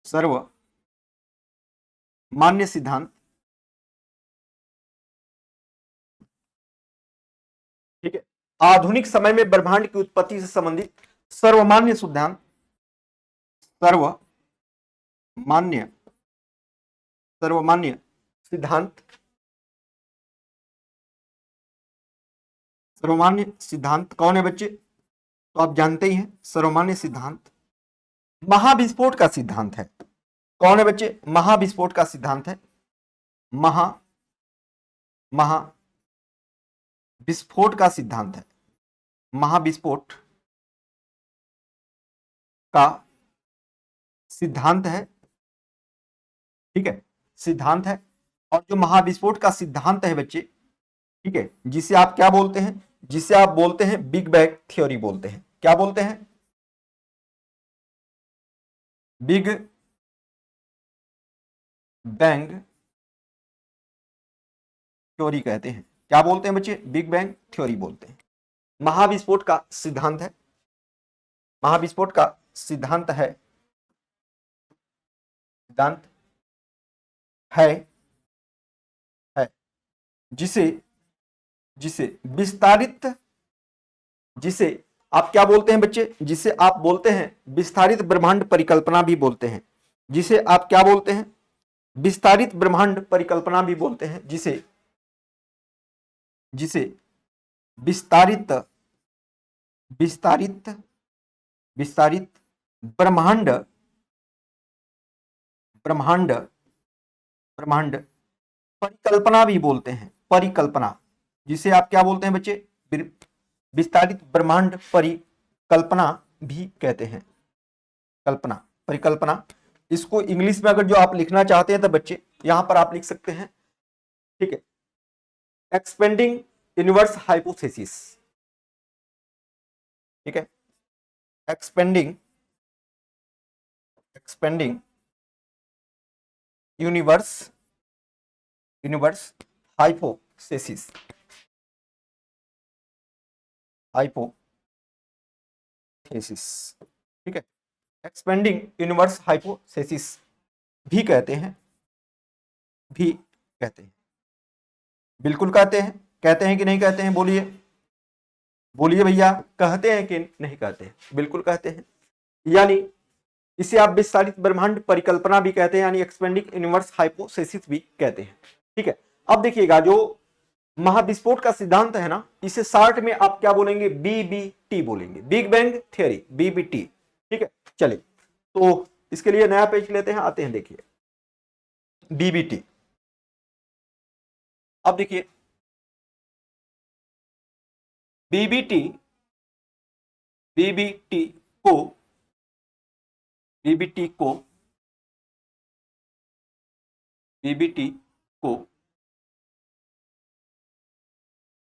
सर्व मान्य सिद्धांत, ठीक है, आधुनिक समय में ब्रह्मांड की उत्पत्ति से संबंधित सर्वमान्य सिद्धांत, सर्वमान्य सर्वमान्य सिद्धांत, सर्वमान्य सिद्धांत कौन है बच्चे? तो आप जानते ही हैं, सर्वमान्य सिद्धांत महाविस्फोट का सिद्धांत है। कौन है बच्चे? महाविस्फोट का सिद्धांत है। महाविस्फोट का सिद्धांत है। महाविस्फोट का सिद्धांत है, ठीक है, सिद्धांत है। और जो महाविस्फोट का सिद्धांत है बच्चे, ठीक है, जिसे आप क्या बोलते हैं? जिसे आप बोलते हैं बिग बैंग थ्योरी बोलते हैं। क्या बोलते हैं? बिग बैंग थ्योरी कहते हैं। क्या बोलते हैं बच्चे? बिग बैंग थ्योरी बोलते हैं। महाविस्फोट का सिद्धांत है, महाविस्फोट का सिद्धांत है, सिद्धांत है जिसे जिसे विस्तारित, जिसे आप क्या बोलते हैं बच्चे? जिसे आप बोलते हैं विस्तारित ब्रह्मांड परिकल्पना भी बोलते हैं। जिसे आप क्या बोलते हैं? विस्तारित ब्रह्मांड परिकल्पना भी बोलते हैं। जिसे जिसे विस्तारित विस्तारित विस्तारित ब्रह्मांड ब्रह्मांड ब्रह्मांड परिकल्पना भी बोलते हैं। परिकल्पना, जिसे आप क्या बोलते हैं बच्चे? विस्तारित ब्रह्मांड परिकल्पना भी कहते हैं। कल्पना, परिकल्पना। इसको इंग्लिश में अगर जो आप लिखना चाहते हैं तो बच्चे यहां पर आप लिख सकते हैं, ठीक है, एक्सपेंडिंग यूनिवर्स हाइपोथेसिस, ठीक है, एक्सपेंडिंग यूनिवर्स हाइपोथेसिस, ठीक है, एक्सपेंडिंग यूनिवर्स हाइपोथेसिस भी कहते हैं, भी कहते हैं। बिल्कुल कहते हैं। कहते हैं कि नहीं कहते हैं? बोलिए, बोलिए भैया, कहते हैं कि नहीं कहते हैं? बिल्कुल कहते हैं। यानी इसे आप विस्तारित ब्रह्मांड परिकल्पना भी कहते हैं, यानी एक्सपेंडिंग यूनिवर्स हाइपोथेसिस भी कहते हैं, ठीक है। अब देखिएगा, जो महाविस्फोट का सिद्धांत है ना, इसे शॉर्ट में आप क्या बोलेंगे? बीबीटी बोलेंगे, बिग बैंग थ्योरी, बीबीटी, ठीक है। चलिए, तो इसके लिए नया पेज लेते हैं, आते हैं, देखिए बीबीटी। अब देखिए बीबीटी, बीबीटी को बीबीटी को बीबीटी को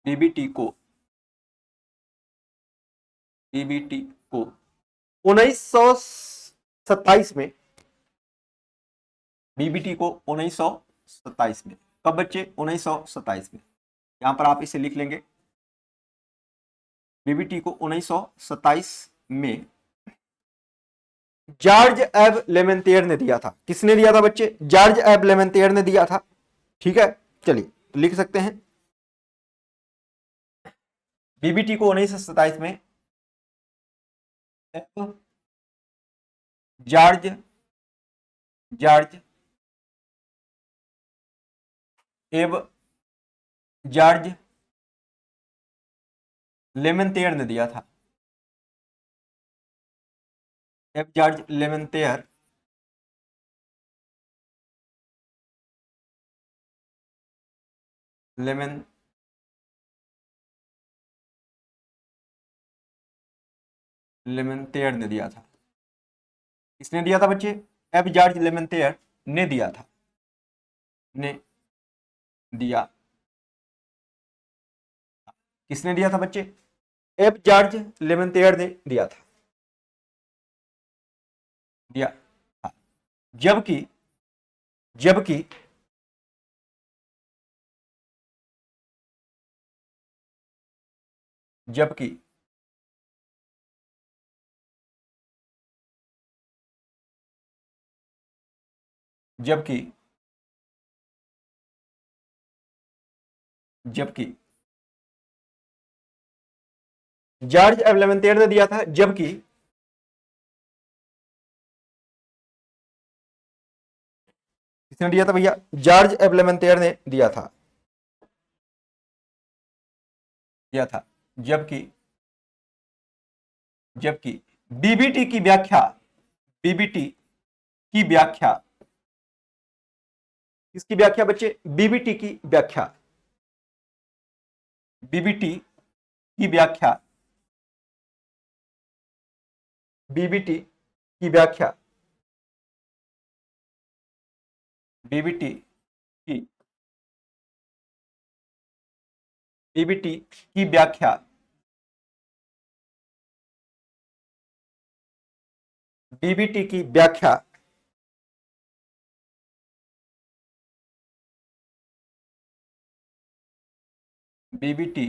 बीबीटी को बीबीटी को 1927 में, बीबीटी को 1927 में, कब बच्चे? 1927 में। यहां पर आप इसे लिख लेंगे, बीबीटी को 1927 में जॉर्ज एब लेमेंतियर ने दिया था। किसने दिया था बच्चे? जॉर्ज एब लेमेंतियर ने दिया था, ठीक है। चलिए, तो लिख सकते हैं बीबीटी को 1927 में जॉर्ज जॉर्ज एब जॉर्ज लेमेंतियर ने दिया था। एब जॉर्ज लेमेंतियर लेमेंतियर ने दिया था। किसने दिया था बच्चे? एब जॉर्ज लेमेंतियर ने दिया था, ने दिया। किसने दिया था बच्चे? एब जॉर्ज लेमेंतियर ने दिया था, दिया। जबकि जबकि जबकि जबकि जबकि जॉर्ज एफ लेमेंतियर ने दिया था, जबकि किसने दिया था भैया? जॉर्ज एफ लेमेंतियर ने दिया था, जबकि बीबीटी की व्याख्या, बीबीटी की व्याख्या, किसकी व्याख्या बच्चे? बीबीटी की व्याख्या, बीबीटी की व्याख्या, बीबीटी की व्याख्या, बीबीटी की, बीबीटी की व्याख्या, बीबीटी की व्याख्या, बीबीटी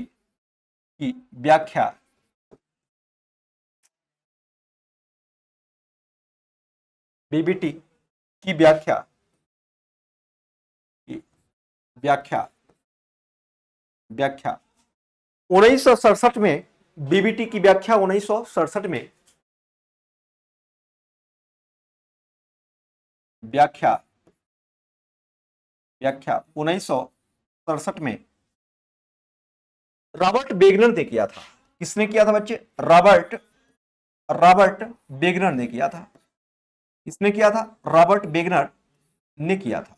की व्याख्या, बीबीटी की व्याख्या, व्याख्या, व्याख्या 1967 में, बीबीटी की व्याख्या 1967 में, व्याख्या, व्याख्या 1967 में रॉबर्ट बेगनर ने किया था। किसने किया था बच्चे? रॉबर्ट बेगनर ने किया था। किसने किया था? रॉबर्ट बेगनर ने किया था,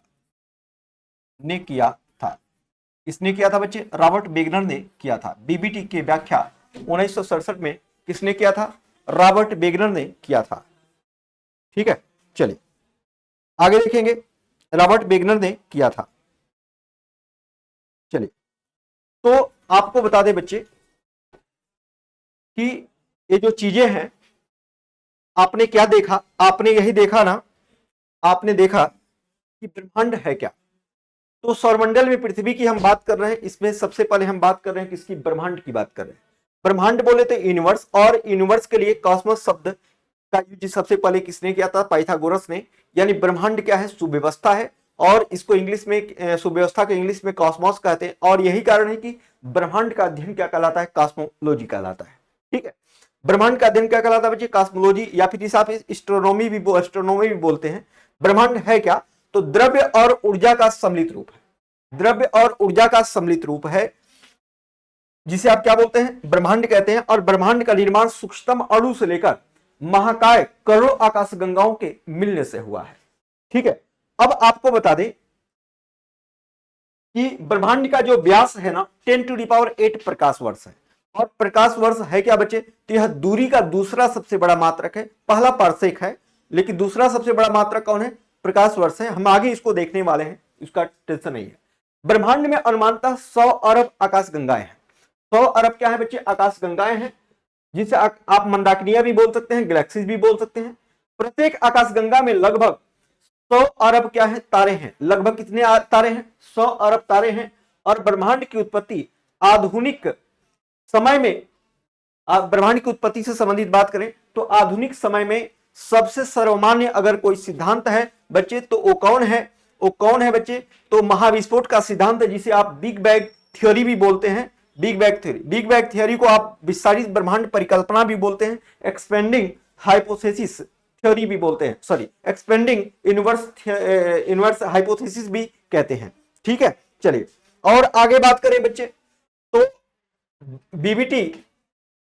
किसने किया था बच्चे? रॉबर्ट बेगनर ने किया था। बीबीटी की व्याख्या 1967 में किसने किया था? रॉबर्ट बेगनर ने किया था। ठीक है, चलिए आगे देखेंगे, रॉबर्ट बेगनर ने किया था। चलिए, तो आपको बता दें बच्चे कि ये जो चीजें हैं, आपने क्या देखा? आपने यही देखा ना, आपने देखा कि ब्रह्मांड है क्या। तो सौरमंडल में पृथ्वी की हम बात कर रहे हैं, इसमें सबसे पहले हम बात कर रहे हैं किसकी? ब्रह्मांड की बात कर रहे हैं। ब्रह्मांड बोले तो यूनिवर्स, और यूनिवर्स के लिए कॉस्मोस शब्द का यूज सबसे पहले किसने किया था? पाइथागोरस ने। यानी ब्रह्मांड क्या है? सुव्यवस्था है, और इसको इंग्लिश में, सुव्यवस्था को इंग्लिश में कॉस्मोस कहते हैं। और यही कारण है कि ब्रह्मांड का अध्ययन क्या कहलाता है? कॉस्मोलॉजी कहलाता है। ठीक है, ब्रह्मांड का अध्ययन क्या कहलाता है बच्चे? कॉस्मोलॉजी, या फिर आप एस्ट्रोनॉमी भी बोलते हैं। ब्रह्मांड है क्या? तो द्रव्य और ऊर्जा का सम्मिलित रूप है, द्रव्य और ऊर्जा का सम्मिलित रूप है, जिसे आप क्या बोलते हैं? ब्रह्मांड कहते हैं। और ब्रह्मांड का निर्माण सूक्ष्मतम अणु से लेकर महाकाय करोड़ों आकाश गंगाओं के मिलने से हुआ है। ठीक है, अब आपको बता दें कि ब्रह्मांड का जो व्यास है ना, 10⁸ प्रकाश वर्ष है। और प्रकाश वर्ष है क्या बच्चे? तो यह दूरी का दूसरा सबसे बड़ा मात्रक है। पहला पारसेक है, लेकिन दूसरा सबसे बड़ा मात्रक कौन है? प्रकाश वर्ष है। हम आगे इसको देखने वाले हैं, इसका टेंशन नहीं है। ब्रह्मांड में अनुमानतः 100 अरब आकाश गंगाएं हैं। 100 अरब क्या है बच्चे? आकाश गंगाएं हैं, जिसे आप मंदाकिनियां भी बोल सकते हैं, गैलेक्सीज भी बोल सकते हैं। प्रत्येक आकाश गंगा में लगभग 100 अरब क्या है? तारे हैं। लगभग कितने तारे हैं? 100 अरब तारे हैं। और ब्रह्मांड की उत्पत्ति आधुनिक समय में, ब्रह्मांड की उत्पत्ति से संबंधित बात करें तो आधुनिक समय में सबसे सर्वमान्य अगर कोई सिद्धांत है बच्चे, तो वो कौन है? वो कौन है बच्चे? तो महाविस्फोट का सिद्धांत, जिसे आप बिग बैंग थ्योरी भी बोलते हैं। Big bang theory, big bang theory को आप विस्तारित ब्रह्मांड परिकल्पना भी बोलते हैं, एक्सपेंडिंग हाइपोथेसिस थ्योरी भी बोलते हैं, सॉरी एक्सपेंडिंग यूनिवर्स हाइपोथेसिस भी कहते हैं। ठीक है, चलिए और आगे बात करें बच्चे, तो बीबीटी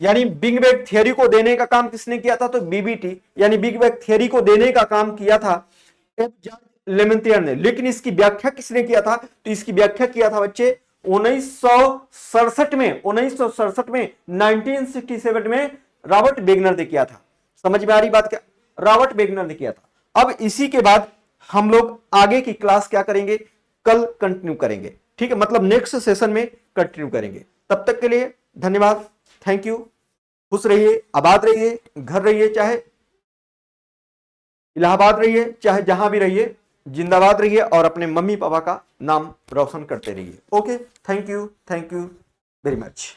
यानी बिग बैंग थ्योरी को देने का काम किसने किया था? तो बीबीटी यानी बिग बैंग थ्योरी को देने का काम किया था जॉर्ज लेमेंतियर ने। लेकिन इसकी व्याख्या किसने किया था? तो इसकी व्याख्या किया था बच्चे 1967 में, 1967 में रॉबर्ट बेगनर ने किया था। समझ में आ रही बात क्या? रॉबर्ट बेगनर ने किया था। अब इसी के बाद हम लोग आगे की क्लास क्या करेंगे? कल कंटिन्यू करेंगे। ठीक है, मतलब नेक्स्ट सेशन में कंटिन्यू करेंगे। तब तक के लिए धन्यवाद, थैंक यू। खुश रहिए, आबाद रहिए, घर रहिए चाहे इलाहाबाद रहिए, चाहे जहां भी रहिए, जिंदाबाद रहिए और अपने मम्मी पापा का नाम रोशन करते रहिए। Okay, thank you very much.